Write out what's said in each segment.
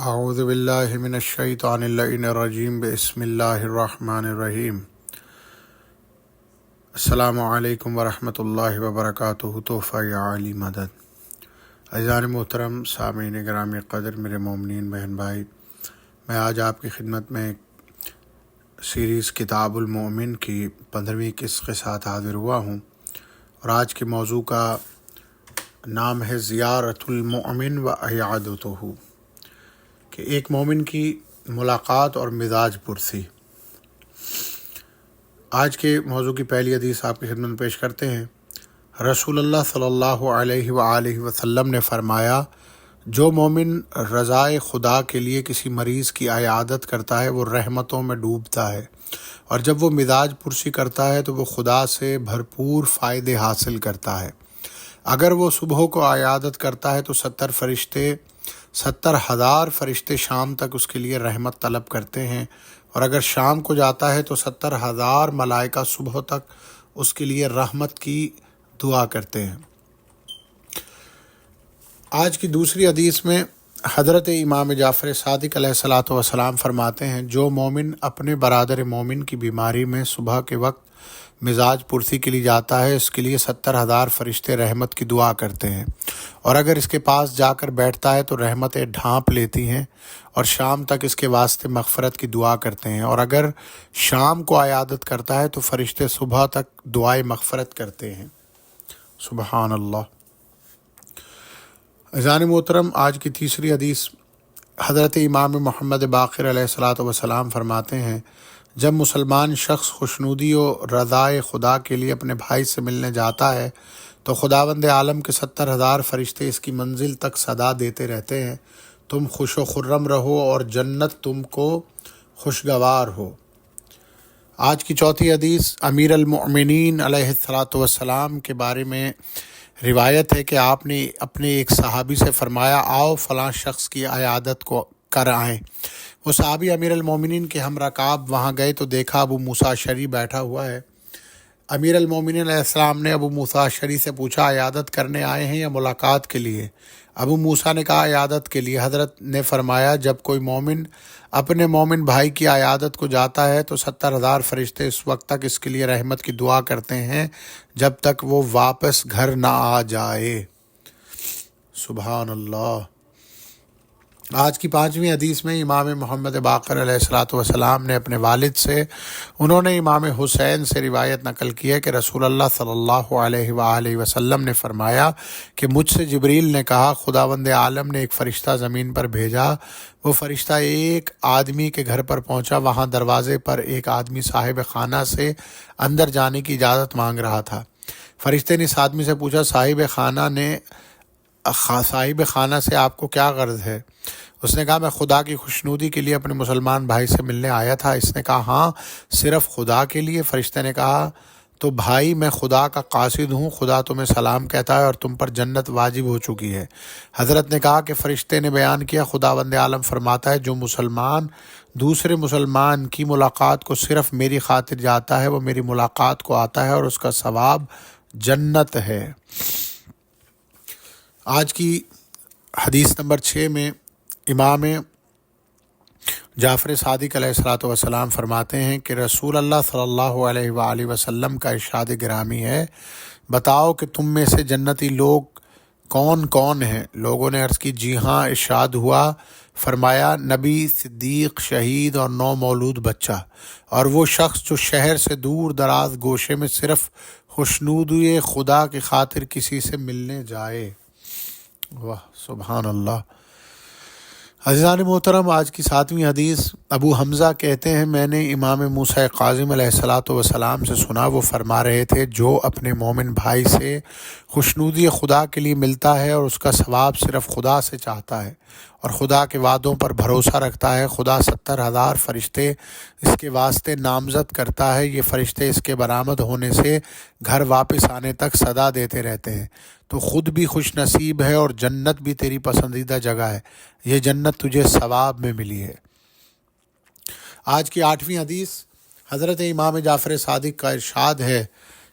اعوذ باللہ من الشیطان اللعین الرجیم بسم اللہ الرحمن الرحیم۔ السلام علیکم ورحمۃ اللہ وبرکاتہ۔ تحفہ یا علی مدد۔ عزیزان محترم، سامعین گرامی قدر، میرے مومنین بہن بھائی، میں آج آپ کی خدمت میں سیریز کتاب المؤمن کی 15ویں قسط کے ساتھ حاضر ہوا ہوں، اور آج کے موضوع کا نام ہے زیارت المؤمن و عیادتہ، کہ ایک مومن کی ملاقات اور مزاج پرسی۔ آج کے موضوع کی پہلی حدیث آپ کی خدمت میں پیش کرتے ہیں۔ رسول اللہ صلی اللہ علیہ وآلہ وسلم نے فرمایا، جو مومن رضائے خدا کے لیے کسی مریض کی عیادت کرتا ہے وہ رحمتوں میں ڈوبتا ہے، اور جب وہ مزاج پرسی کرتا ہے تو وہ خدا سے بھرپور فائدے حاصل کرتا ہے۔ اگر وہ صبح کو عیادت کرتا ہے تو 70,000 فرشتے شام تک اس کے لیے رحمت طلب کرتے ہیں، اور اگر شام کو جاتا ہے تو 70,000 ملائکہ صبح تک اس کے لیے رحمت کی دعا کرتے ہیں۔ آج کی دوسری حدیث میں حضرت امام جعفر صادق علیہ الصلاۃ والسلام فرماتے ہیں، جو مومن اپنے برادر مومن کی بیماری میں صبح کے وقت مزاج پرسی کے لیے جاتا ہے، اس کے لیے 70,000 فرشتے رحمت کی دعا کرتے ہیں، اور اگر اس کے پاس جا کر بیٹھتا ہے تو رحمتیں ڈھانپ لیتی ہیں اور شام تک اس کے واسطے مغفرت کی دعا کرتے ہیں، اور اگر شام کو عیادت کرتا ہے تو فرشتے صبح تک دعائے مغفرت کرتے ہیں۔ سبحان اللہ۔ عزیزان محترم، آج کی تیسری حدیث حضرت امام محمد باقر علیہ الصلاۃ والسلام فرماتے ہیں، جب مسلمان شخص خوشنودی و رضائے خدا کے لیے اپنے بھائی سے ملنے جاتا ہے تو خداوند عالم کے 70,000 فرشتے اس کی منزل تک صدا دیتے رہتے ہیں، تم خوش و خرم رہو اور جنت تم کو خوشگوار ہو۔ آج کی چوتھی حدیث امیر المؤمنین علیہ الصلاۃ والسلام کے بارے میں روایت ہے کہ آپ نے اپنے ایک صحابی سے فرمایا، آؤ فلاں شخص کی عیادت کو کر آئیں۔ وہ صحابی امیر المومنین کے ہم رکاب وہاں گئے تو دیکھا ابو موسیٰ اشعری بیٹھا ہوا ہے۔ امیر المومنین علیہ السلام نے ابو موسیٰ اشعری سے پوچھا، عیادت کرنے آئے ہیں یا ملاقات کے لیے؟ ابو موسیٰ نے کہا، عیادت کے لیے۔ حضرت نے فرمایا، جب کوئی مومن اپنے مومن بھائی کی عیادت کو جاتا ہے تو 70,000 فرشتے اس وقت تک اس کے لیے رحمت کی دعا کرتے ہیں جب تک وہ واپس گھر نہ آ جائے۔ سبحان اللہ۔ آج کی 5ویں حدیث میں امام محمد باقر علیہ الصلاۃ والسلام نے اپنے والد سے، انہوں نے امام حسین سے روایت نقل کی ہے کہ رسول اللہ صلی اللہ علیہ وآلہ وسلم نے فرمایا کہ مجھ سے جبریل نے کہا، خداوند عالم نے ایک فرشتہ زمین پر بھیجا۔ وہ فرشتہ ایک آدمی کے گھر پر پہنچا، وہاں دروازے پر ایک آدمی صاحب خانہ سے اندر جانے کی اجازت مانگ رہا تھا۔ فرشتے نے اس آدمی سے پوچھا، صاحب خانہ سے آپ کو کیا غرض ہے؟ اس نے کہا، میں خدا کی خوشنودی کے لیے اپنے مسلمان بھائی سے ملنے آیا تھا۔ اس نے کہا، ہاں، صرف خدا کے لیے؟ فرشتے نے کہا، تو بھائی میں خدا کا قاصد ہوں، خدا تمہیں سلام کہتا ہے اور تم پر جنت واجب ہو چکی ہے۔ حضرت نے کہا کہ فرشتے نے بیان کیا، خداوند عالم فرماتا ہے، جو مسلمان دوسرے مسلمان کی ملاقات کو صرف میری خاطر جاتا ہے وہ میری ملاقات کو آتا ہے اور اس کا ثواب جنت ہے۔ آج کی حدیث نمبر 6 میں امام جعفر صادق علیہ الصلاۃ والسلام فرماتے ہیں کہ رسول اللہ صلی اللہ علیہ وآلہ وسلم کا ارشاد گرامی ہے، بتاؤ کہ تم میں سے جنتی لوگ کون کون ہیں؟ لوگوں نے عرض کی، جی ہاں۔ ارشاد ہوا، فرمایا، نبی، صدیق، شہید اور نو مولود بچہ، اور وہ شخص جو شہر سے دور دراز گوشے میں صرف خوشنودی خدا کی خاطر کسی سے ملنے جائے۔ واہ، سبحان اللہ۔ عزیزان محترم، آج کی 7ویں حدیث ابو حمزہ کہتے ہیں، میں نے امام موسیٰ کاظم علیہ الصلاۃ والسلام سے سنا، وہ فرما رہے تھے، جو اپنے مومن بھائی سے خوشنودی خدا کے لیے ملتا ہے اور اس کا ثواب صرف خدا سے چاہتا ہے اور خدا کے وعدوں پر بھروسہ رکھتا ہے، خدا 70,000 فرشتے اس کے واسطے نامزد کرتا ہے۔ یہ فرشتے اس کے برآمد ہونے سے گھر واپس آنے تک صدا دیتے رہتے ہیں، تو خود بھی خوش نصیب ہے اور جنت بھی تیری پسندیدہ جگہ ہے، یہ جنت تجھے ثواب میں ملی ہے۔ آج کی 8ویں حدیث حضرت امام جعفر صادق کا ارشاد ہے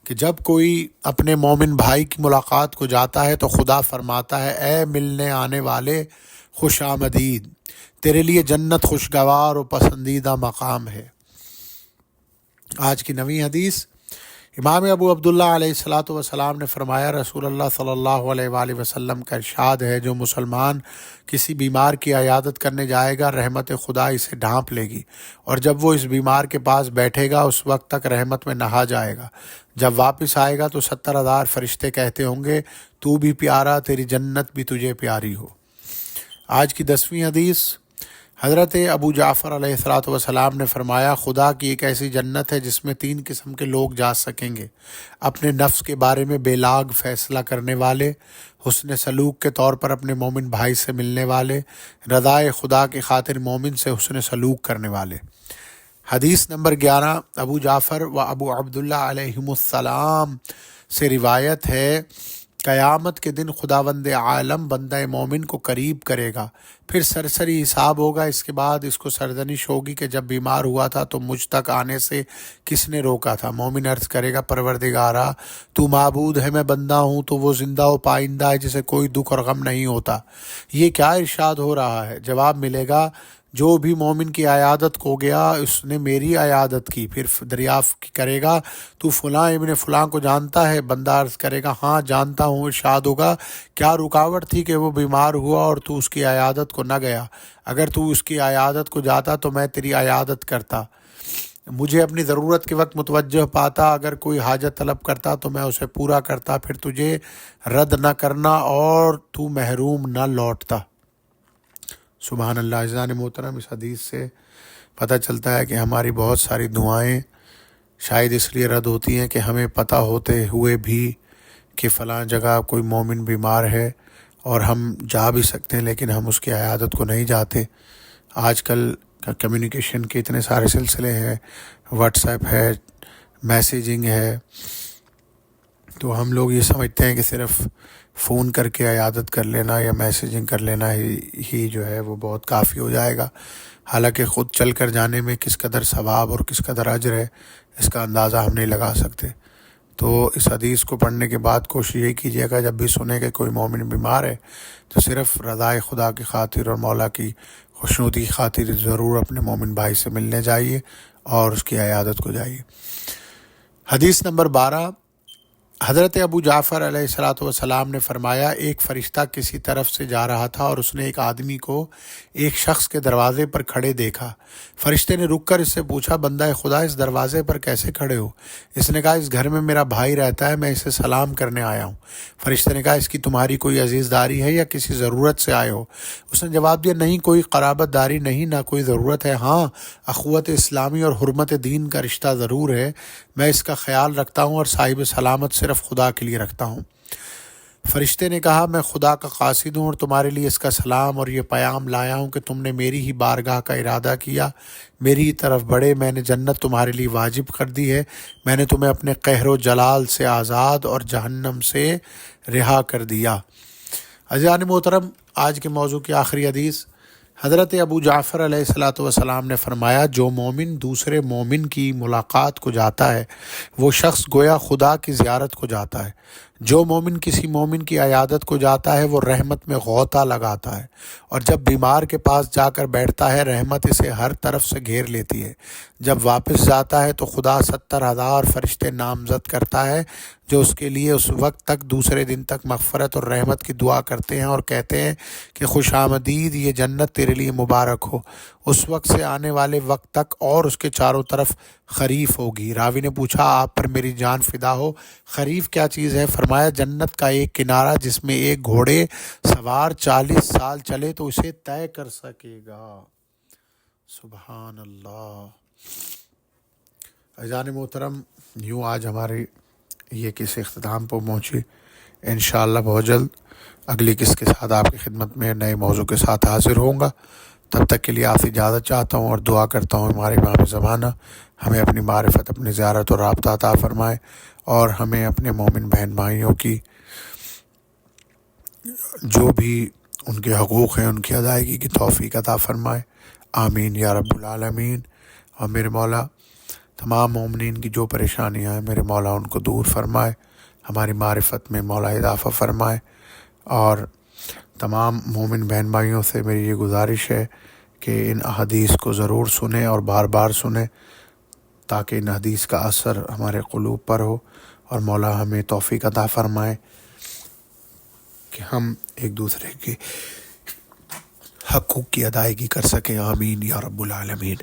کہ جب کوئی اپنے مومن بھائی کی ملاقات کو جاتا ہے تو خدا فرماتا ہے، اے ملنے آنے والے، خوش آمدید، تیرے لیے جنت خوشگوار و پسندیدہ مقام ہے۔ آج کی نویں حدیث، امام ابو عبداللہ علیہ الصلاۃ والسلام نے فرمایا، رسول اللہ صلی اللہ علیہ وآلہ وسلم کا ارشاد ہے، جو مسلمان کسی بیمار کی عیادت کرنے جائے گا، رحمت خدا اسے ڈھانپ لے گی، اور جب وہ اس بیمار کے پاس بیٹھے گا اس وقت تک رحمت میں نہا جائے گا۔ جب واپس آئے گا تو 70,000 فرشتے کہتے ہوں گے، تو بھی پیارا، تیری جنت بھی تجھے پیاری ہو۔ آج کی 10ویں حدیث، حضرت ابو جعفر علیہ الصلاۃ والسلام نے فرمایا، خدا کی ایک ایسی جنت ہے جس میں 3 قسم کے لوگ جا سکیں گے: اپنے نفس کے بارے میں بے لاگ فیصلہ کرنے والے، حسن سلوک کے طور پر اپنے مومن بھائی سے ملنے والے، رضائے خدا کی خاطر مومن سے حسن سلوک کرنے والے۔ حدیث نمبر 11، ابو جعفر و ابو عبداللہ علیہم السلام سے روایت ہے، قیامت کے دن خداوند عالم بندہ مومن کو قریب کرے گا، پھر سرسری حساب ہوگا۔ اس کے بعد اس کو سرزنش ہوگی کہ جب بیمار ہوا تھا تو مجھ تک آنے سے کس نے روکا تھا؟ مومن عرض کرے گا، پروردگارا، تو معبود ہے، میں بندہ ہوں، تو وہ زندہ و پائندہ ہے جسے کوئی دکھ اور غم نہیں ہوتا۔ یہ کیا ارشاد ہو رہا ہے؟ جواب ملے گا، جو بھی مومن کی عیادت کو گیا اس نے میری عیادت کی۔ پھر دریافت کرے گا، تو فلاں ابن فلاں کو جانتا ہے؟ بندہ عرض کرے گا، ہاں جانتا ہوں۔ ارشاد ہوگا، کیا رکاوٹ تھی کہ وہ بیمار ہوا اور تو اس کی عیادت کو نہ گیا؟ اگر تو اس کی عیادت کو جاتا تو میں تیری عیادت کرتا، مجھے اپنی ضرورت کے وقت متوجہ پاتا، اگر کوئی حاجت طلب کرتا تو میں اسے پورا کرتا، پھر تجھے رد نہ کرنا اور تو محروم نہ لوٹتا۔ سبحان اللہ۔ عزیزان محترم، اس حدیث سے پتہ چلتا ہے کہ ہماری بہت ساری دعائیں شاید اس لیے رد ہوتی ہیں کہ ہمیں پتہ ہوتے ہوئے بھی کہ فلاں جگہ کوئی مومن بیمار ہے اور ہم جا بھی سکتے ہیں لیکن ہم اس کی عیادت کو نہیں جاتے۔ آج کل کمیونیکیشن کے اتنے سارے سلسلے ہیں، واٹس ایپ ہے، میسیجنگ ہے، تو ہم لوگ یہ سمجھتے ہیں کہ صرف فون کر کے عیادت کر لینا یا میسیجنگ کر لینا ہی جو ہے وہ بہت کافی ہو جائے گا، حالانکہ خود چل کر جانے میں کس قدر ثواب اور کس قدر اجر ہے اس کا اندازہ ہم نہیں لگا سکتے۔ تو اس حدیث کو پڑھنے کے بعد کوشش یہ کیجیے گا، جب بھی سنیں کہ کوئی مومن بیمار ہے تو صرف رضائے خدا کی خاطر اور مولا کی خوشنودی کی خاطر ضرور اپنے مومن بھائی سے ملنے جائیے اور اس کی عیادت کو جائیے۔ حدیث نمبر 12، حضرت ابو جعفر علیہ الصلاۃ والسلام نے فرمایا، ایک فرشتہ کسی طرف سے جا رہا تھا اور اس نے ایک آدمی کو ایک شخص کے دروازے پر کھڑے دیکھا۔ فرشتے نے رک کر اس سے پوچھا، بندہ خدا، اس دروازے پر کیسے کھڑے ہو؟ اس نے کہا، اس گھر میں میرا بھائی رہتا ہے، میں اسے سلام کرنے آیا ہوں۔ فرشتے نے کہا، اس کی تمہاری کوئی عزیز داری ہے یا کسی ضرورت سے آئے ہو؟ اس نے جواب دیا، نہیں، کوئی قرابت داری نہیں، نہ کوئی ضرورت ہے، ہاں اخوت اسلامی اور حرمت دین کا رشتہ ضرور ہے، میں اس کا خیال رکھتا ہوں اور صاحب سلامت صرف خدا کے لیے رکھتا ہوں۔ فرشتے نے کہا، میں خدا کا قاصد ہوں اور تمہارے لیے اس کا سلام اور یہ پیغام لایا ہوں کہ تم نے میری ہی بارگاہ کا ارادہ کیا، میری ہی طرف بڑھے، میں نے جنت تمہارے لیے واجب کر دی ہے، میں نے تمہیں اپنے قہر و جلال سے آزاد اور جہنم سے رہا کر دیا۔ عزیزان محترم، آج کے موضوع کی آخری حدیث، حضرت ابو جعفر علیہ الصلاۃ والسلام نے فرمایا، جو مومن دوسرے مومن کی ملاقات کو جاتا ہے وہ شخص گویا خدا کی زیارت کو جاتا ہے۔ جو مومن کسی مومن کی عیادت کو جاتا ہے وہ رحمت میں غوطہ لگاتا ہے، اور جب بیمار کے پاس جا کر بیٹھتا ہے رحمت اسے ہر طرف سے گھیر لیتی ہے۔ جب واپس جاتا ہے تو خدا 70,000 فرشتے نامزد کرتا ہے جو اس کے لیے اس وقت تک، دوسرے دن تک مغفرت اور رحمت کی دعا کرتے ہیں اور کہتے ہیں کہ خوش آمدید، یہ جنت تیرے لیے مبارک ہو، اس وقت سے آنے والے وقت تک اور اس کے چاروں طرف خریف ہوگی۔ راوی نے پوچھا، آپ پر میری جان فدا ہو، خریف کیا چیز ہے؟ فرمایا، جنت کا ایک کنارہ جس میں ایک گھوڑے سوار 40 سال چلے تو اسے طے کر سکے گا۔ سبحان اللہ۔ عزیزان محترم، یوں آج ہماری یہ قصے اختتام پر پہنچی۔ انشاءاللہ بہت جلد اگلی قصے کے ساتھ آپ کی خدمت میں نئے موضوع کے ساتھ حاضر ہوں گا۔ تب تک کے لیے آپ سے اجازت چاہتا ہوں اور دعا کرتا ہوں ہمارے امام زمانہ ہمیں اپنی معرفت، اپنی زیارت اور رابطہ عطا فرمائے، اور ہمیں اپنے مومن بہن بھائیوں کی جو بھی ان کے حقوق ہیں ان کی ادائیگی کی توفیق عطا فرمائے۔ آمین یا رب العالمین۔ اور میرے مولا تمام مومنین کی جو پریشانیاں ہیں میرے مولا ان کو دور فرمائے، ہماری معرفت میں مولا اضافہ فرمائے، اور تمام مومن بہن بھائیوں سے میری یہ گزارش ہے کہ ان احادیث کو ضرور سنیں اور بار بار سنیں، تاکہ ان حدیث کا اثر ہمارے قلوب پر ہو، اور مولا ہمیں توفیق عطا فرمائے کہ ہم ایک دوسرے کے حقوق کی ادائیگی کر سکیں۔ آمین یا رب العالمین۔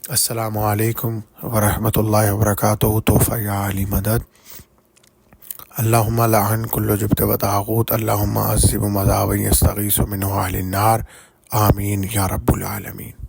السلام علیکم ورحمۃ اللہ وبرکاتہ۔ تحفہ یا علی مدد۔ اللہم لعن کل جبت و طاغوت، اللہم عذب مذاب یستغیث منہ اہل النار، آمین یا رب العالمین۔